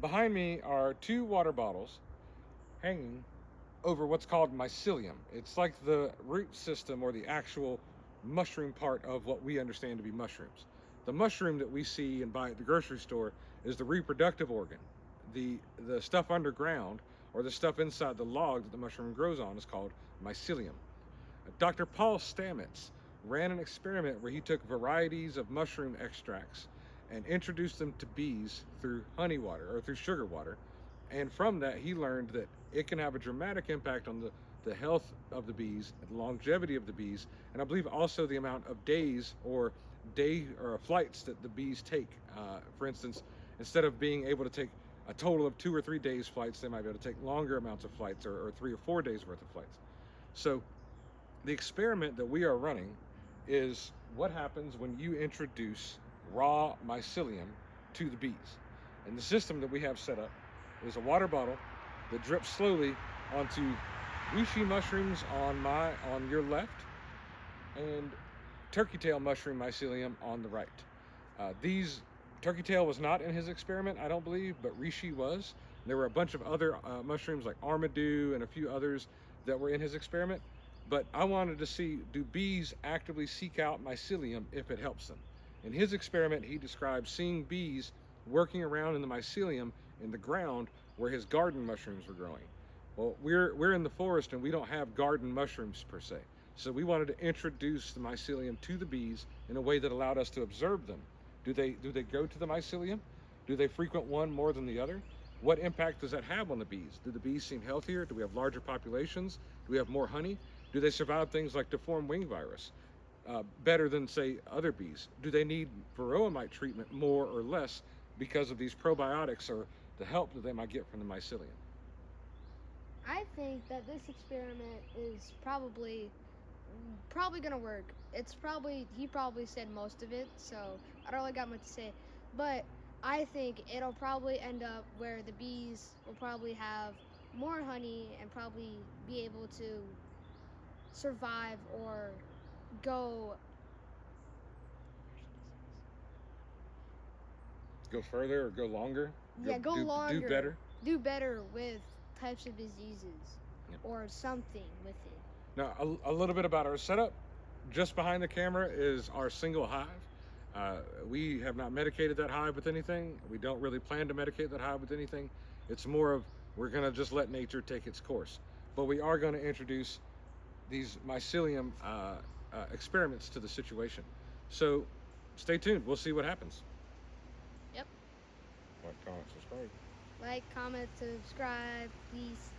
behind me are 2 water bottles hanging over what's called mycelium. It's like the root system or the actual mushroom part of what we understand to be mushrooms. The mushroom that we see and buy at the grocery store is the reproductive organ. The stuff underground, or the stuff inside the log that the mushroom grows on, is called mycelium. Dr. Paul Stamets ran an experiment where he took varieties of mushroom extracts and introduced them to bees through honey water or through sugar water. And from that, he learned that it can have a dramatic impact on the health of the bees, the longevity of the bees, and I believe also the amount of days or flights that the bees take. For instance, instead of being able to take a total of 2 or 3 days flights, they might be able to take longer amounts of flights, or 3 or 4 days worth of flights. So the experiment that we are running is what happens when you introduce raw mycelium to the bees. And the system that we have set up is a water bottle that drips slowly onto reishi mushrooms on your left, and turkey tail mushroom mycelium on the right. These turkey tail was not in his experiment, I don't believe, but reishi was. There were a bunch of other mushrooms like armadillo and a few others that were in his experiment. But I wanted to see, do bees actively seek out mycelium if it helps them? In his experiment, he described seeing bees working around in the mycelium in the ground where his garden mushrooms were growing. Well, we're in the forest and we don't have garden mushrooms per se. So we wanted to introduce the mycelium to the bees in a way that allowed us to observe them. Do they go to the mycelium? Do they frequent one more than the other? What impact does that have on the bees? Do the bees seem healthier? Do we have larger populations? Do we have more honey? Do they survive things like deformed wing virus better than, say, other bees? Do they need varroa mite treatment more or less because of these probiotics or the help that they might get from the mycelium? I think that this experiment is probably gonna work. He probably said most of it, so I don't really got much to say. But I think it'll probably end up where the bees will probably have more honey and probably be able to survive or go Go further or go longer? go longer, Do better? do better with types of diseases, Yeah. or something with it. Now, a little bit about our setup. Just behind the camera is our single hive. We have not medicated that hive with anything. We don't really plan to medicate that hive with anything. It's more of, we're going to just let nature take its course. But we are going to introduce these mycelium experiments to the situation. So stay tuned. We'll see what happens. Yep. Like, comment, subscribe. Like, comment, subscribe, please.